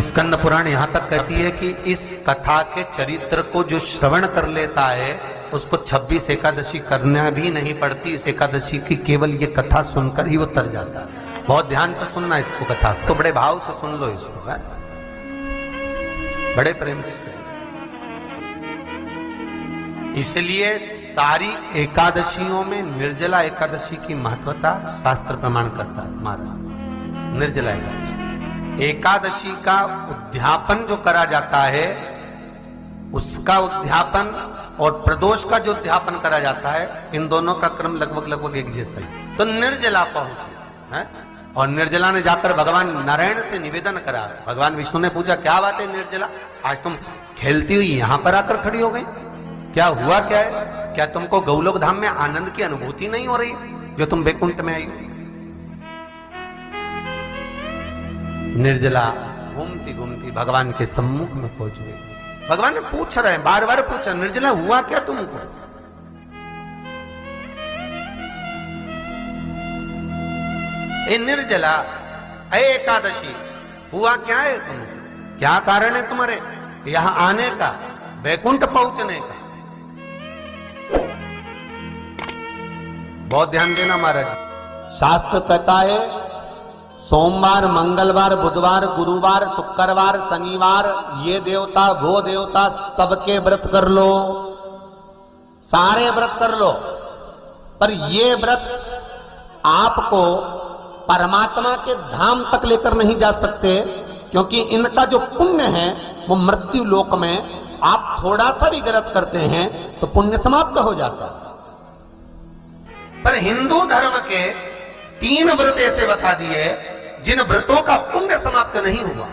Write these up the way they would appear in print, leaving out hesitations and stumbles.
स्कंद पुराण यहाँ तक कहती है कि इस कथा के चरित्र को जो श्रवण कर लेता है उसको 26 एकादशी करना भी नहीं पड़ती। इस एकादशी की केवल ये कथा सुनकर ही वो तर जाता है। बहुत ध्यान से सुनना इसको, कथा तो बड़े भाव से सुन लो इसको, है? बड़े प्रेम से। इसलिए सारी एकादशियों में निर्जला एकादशी की महत्वता शास्त्र प्रमाण करता है महाराज। निर्जला एकादशी का उद्यापन जो करा जाता है, उसका उद्यापन और प्रदोष का जो उद्यापन करा जाता है, इन दोनों का क्रम लगभग एक जैसा ही। तो निर्जला पहुंचे है, और निर्जला ने जाकर भगवान नारायण से निवेदन करा। भगवान विष्णु ने पूछा, क्या बात है निर्जला, आज तुम खेलती हुई यहां पर आकर खड़ी हो गई, क्या हुआ, क्या है? क्या तुमको गौलोक धाम में आनंद की अनुभूति नहीं हो रही जो तुम बैकुंठ में आई हो? निर्जला घूमती घूमती भगवान के सम्मुख में पहुंच गई। भगवान ने पूछ रहे हैं, बार बार पूछा, निर्जला हुआ क्या तुमको? ए निर्जला, ए एकादशी, हुआ क्या है तुमको? क्या कारण है तुम्हारे यहां आने का, बैकुंठ पहुंचने का? बहुत ध्यान देना महाराज। शास्त्र कहता है सोमवार, मंगलवार, बुधवार, गुरुवार, शुक्रवार, शनिवार, ये देवता वो देवता सबके व्रत कर लो, सारे व्रत कर लो, पर ये व्रत आपको परमात्मा के धाम तक लेकर नहीं जा सकते, क्योंकि इनका जो पुण्य है वो मृत्यु लोक में आप थोड़ा सा भी व्रत करते हैं तो पुण्य समाप्त हो जाता है। पर हिंदू धर्म के 3 व्रत ऐसे बता दिए जिन व्रतों का पुण्य समाप्त नहीं हुआ।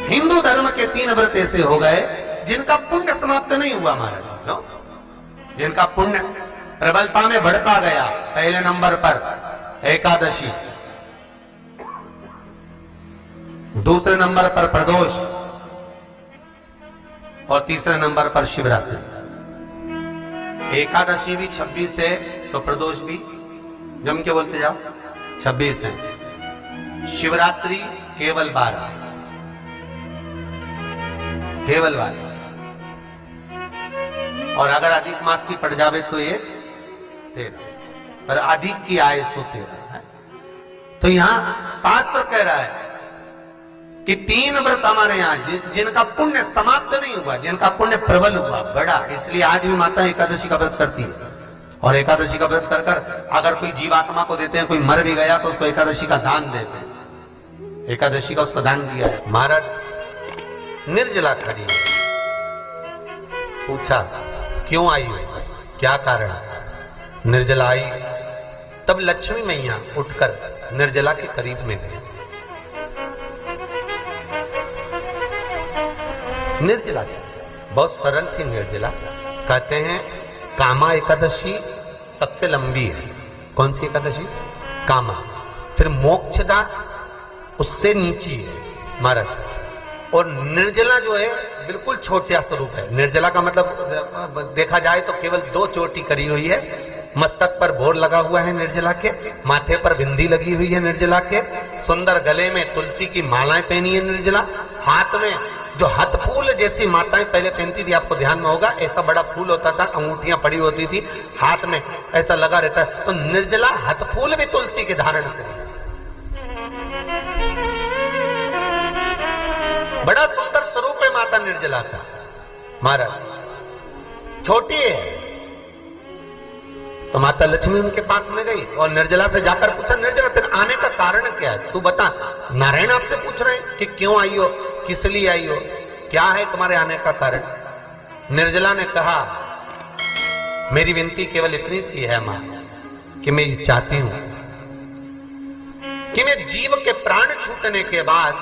हिंदू धर्म के 3 व्रत ऐसे हो गए जिनका पुण्य समाप्त नहीं हुआ महाराज, जिनका पुण्य प्रबलता में बढ़ता गया। पहले नंबर पर एकादशी, दूसरे नंबर पर प्रदोष, और तीसरे नंबर पर शिवरात्रि। एकादशी भी 26 है तो प्रदोष भी जम के बोलते जाओ 26 है। शिवरात्रि केवल 12, केवल 12, और अगर अधिक मास की पड़ जावे तो ये 13, पर अधिक की आए तो 13 है। तो यहां शास्त्र कह रहा है कि 3 व्रत हमारे यहाँ जिनका पुण्य समाप्त नहीं हुआ, जिनका पुण्य प्रबल हुआ, बड़ा। इसलिए आज भी माता एकादशी का व्रत करती है, और एकादशी का व्रत कर कर अगर कोई जीवात्मा को देते हैं, कोई मर भी गया तो उसको एकादशी का दान देते हैं। एकादशी का उसको दान दिया है। महाराज निर्जला खड़ी है, पूछा क्यों आई हो, क्या कारण? निर्जला आई, तब लक्ष्मी मैया उठकर निर्जला के करीब में गई। निर्जला बहुत सरल थी निर्जला। कहते हैं कामा एकादशी सबसे लंबी है। कौन सी एकादशी? कामा। फिर मोक्षदा उससे नीची है महाराज। और निर्जला जो है बिल्कुल छोटा स्वरूप है। निर्जला का मतलब देखा जाए तो केवल 2 चोटी करी हुई है। मस्तक पर भोर लगा हुआ है निर्जला के, माथे पर बिंदी लगी हुई है निर्जला के, सुंदर गले में तुलसी की मालाएं पहनी है निर्जला, हाथ में जो हाथ फूल जैसी माताएं पहले पहनती थी, आपको ध्यान में होगा, ऐसा बड़ा फूल होता था, अंगूठियां पड़ी होती थी, हाथ में ऐसा लगा रहता है। तो निर्जला हाथ फूल भी तुलसी के धारण करी। बड़ा सुंदर स्वरूप है माता निर्जला का महाराज। छोटी है तो माता लक्ष्मी उनके पास में गई और निर्जला से जाकर पूछा, निर्जला तेरे आने का कारण क्या है, तू बता। नारायण आपसे पूछ रहे हैं कि क्यों आई हो, किस लिए आई हो, क्या है तुम्हारे आने का कारण? निर्जला ने कहा, मेरी विनती केवल इतनी सी है मां, कि मैं ये चाहती हूं कि मैं जीव के प्राण छूटने के बाद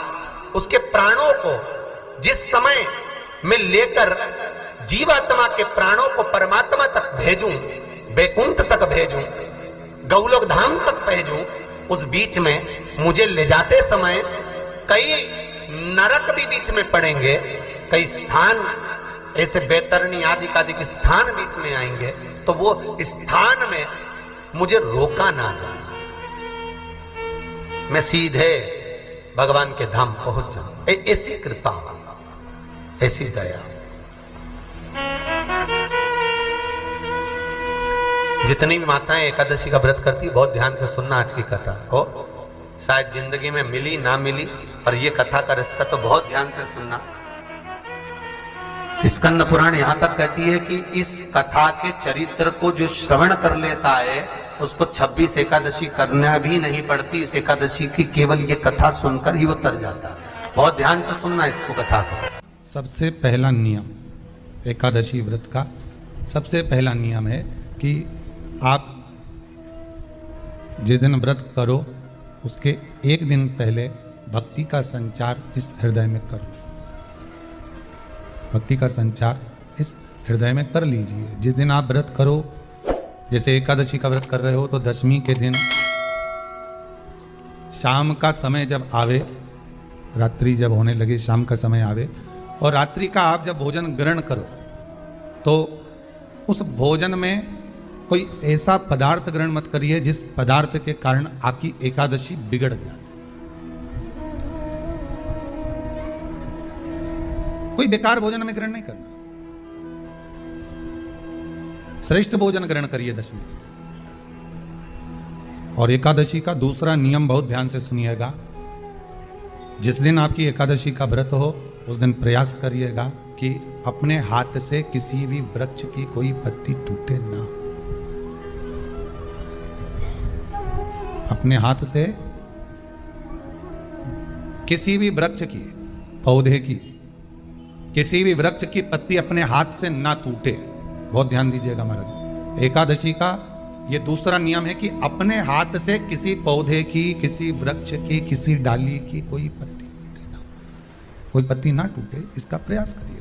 उसके प्राणों को जिस समय मैं लेकर जीवात्मा के प्राणों को परमात्मा तक भेजूं, बैकुंठ तक भेजूं, गौलोक धाम तक भेजूं, उस बीच में मुझे ले जाते समय कई नरक भी बीच में पड़ेंगे, कई स्थान ऐसे बैतरणी आदि आदि स्थान बीच में आएंगे, तो वो स्थान में मुझे रोका ना जाना। मैं सीधे भगवान के धाम पहुंच जाऊं। ऐसी कृपा, ऐसी दया। जितनी भी माताएं एकादशी का व्रत करती, बहुत ध्यान से सुनना आज की कथा को। शायद जिंदगी में मिली ना मिली, पर ये कथा का रिश्ता तो बहुत ध्यान से सुनना। स्कंद पुराण यहां तक कहती है कि इस कथा के चरित्र को जो श्रवण कर लेता है उसको 26 एकादशी करना भी नहीं पड़ती। इस एकादशी की केवल ये कथा सुनकर ही वो तर जाता है। बहुत ध्यान से सुनना इसको, कथा को। सबसे पहला नियम एकादशी व्रत का, सबसे पहला नियम है कि आप जिस दिन व्रत करो उसके एक दिन पहले भक्ति का संचार इस हृदय में करो। भक्ति का संचार इस हृदय में कर लीजिए। जिस दिन आप व्रत करो, जैसे एकादशी का व्रत कर रहे हो तो दशमी के दिन शाम का समय जब आवे, रात्रि जब होने लगे, शाम का समय आवे और रात्रि का आप जब भोजन ग्रहण करो तो उस भोजन में कोई ऐसा पदार्थ ग्रहण मत करिए जिस पदार्थ के कारण आपकी एकादशी बिगड़ जाए। कोई बेकार भोजन में ग्रहण नहीं करना, श्रेष्ठ भोजन ग्रहण करिए दशमी। और एकादशी का दूसरा नियम बहुत ध्यान से सुनिएगा। जिस दिन आपकी एकादशी का व्रत हो उस दिन प्रयास करिएगा कि अपने हाथ से किसी भी वृक्ष की कोई पत्ती टूटे ना। अपने हाथ से किसी भी वृक्ष की, पौधे की, किसी भी वृक्ष की पत्ती अपने हाथ से ना टूटे। बहुत ध्यान दीजिएगा महाराज। एकादशी का ये दूसरा नियम है कि अपने हाथ से किसी पौधे की, किसी वृक्ष की, किसी डाली की कोई पत्ती टूटे ना, कोई पत्ती ना टूटे, इसका प्रयास करिए।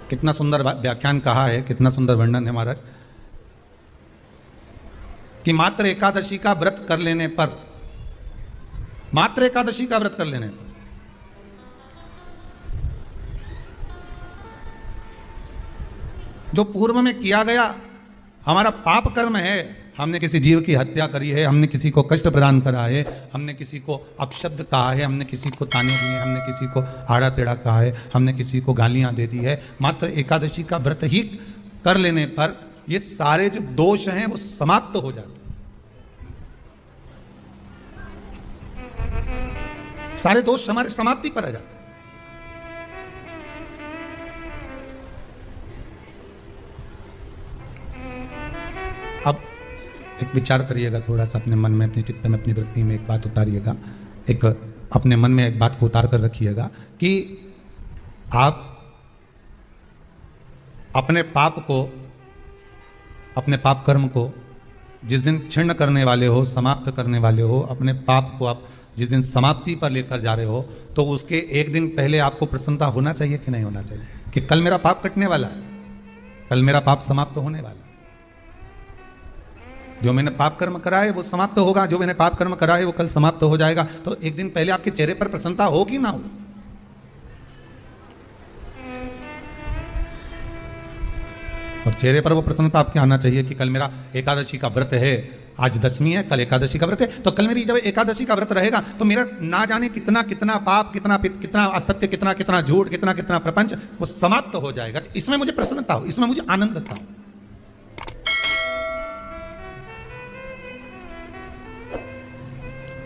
कितना सुंदर व्याख्यान कहा है, कितना सुंदर वर्णन है महाराज कि मात्र एकादशी का व्रत कर लेने पर, मात्र एकादशी का व्रत कर लेने पर जो पूर्व में किया गया हमारा पाप कर्म है, हमने किसी जीव की हत्या करी है, हमने किसी को कष्ट प्रदान करा है, हमने किसी को अपशब्द कहा है, हमने किसी को ताने दिए, हमने किसी को आड़ा टेढ़ा कहा है, हमने किसी को गालियां दे दी है, मात्र एकादशी का व्रत ही कर लेने पर ये सारे जो दोष हैं वो समाप्त हो जाते हैं। सारे दोष हमारे समाप्ति पर आ जाते हैं। अब एक विचार करिएगा थोड़ा सा अपने मन में, अपने चित्त में, अपनी वृत्ति में एक बात उतारिएगा। एक अपने मन में एक बात को उतार कर रखिएगा कि आप अपने पाप को, अपने पाप कर्म को जिस दिन क्षीण करने वाले हो, समाप्त करने वाले हो, अपने पाप को आप जिस दिन समाप्ति पर लेकर जा रहे हो तो उसके एक दिन पहले आपको प्रसन्नता होना चाहिए कि नहीं होना चाहिए कि कल मेरा पाप कटने वाला है, कल मेरा पाप समाप्त होने वाला है। जो मैंने पाप कर्म करा है वो समाप्त होगा, जो मैंने पाप कर्म करा है वो कल समाप्त हो जाएगा। तो एक दिन पहले आपके चेहरे पर प्रसन्नता हो कि ना हो? और चेहरे पर वो प्रसन्नता आपके आना चाहिए कि कल मेरा एकादशी का व्रत है, आज दशमी है, कल एकादशी का व्रत है, तो कल मेरी जब एकादशी का व्रत रहेगा तो मेरा ना जाने कितना कितना पाप, कितना असत्य, कितना कितना झूठ, कितना कितना प्रपंच वो समाप्त हो जाएगा। इसमें मुझे प्रसन्नता हो, इसमें मुझे आनंद था।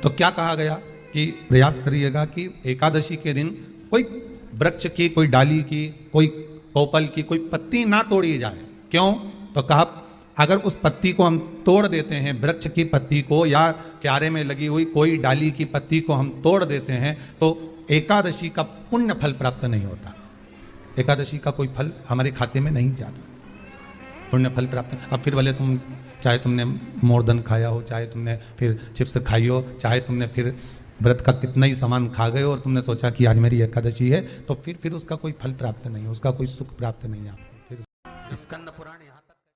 तो क्या कहा गया कि प्रयास करिएगा कि एकादशी के दिन कोई वृक्ष की, कोई डाली की, कोई कोपल की कोई पत्ती ना तोड़ी जाए। क्यों? तो कहा अगर उस पत्ती को हम तोड़ देते हैं, वृक्ष की पत्ती को या क्यारे में लगी हुई कोई डाली की पत्ती को हम तोड़ देते हैं तो एकादशी का पुण्य फल प्राप्त नहीं होता, एकादशी का कोई फल हमारे खाते में नहीं जाता, पुण्य फल प्राप्त। अब फिर भले तुम चाहे तुमने मोरदन खाया हो, चाहे तुमने फिर चिप्स खाई हो, चाहे तुमने फिर व्रत का कितना ही सामान खा गए और तुमने सोचा कि आज मेरी एकादशी है, तो फिर उसका कोई फल प्राप्त नहीं, उसका कोई सुख प्राप्त नहीं आपको। फिर स्कंद पुराण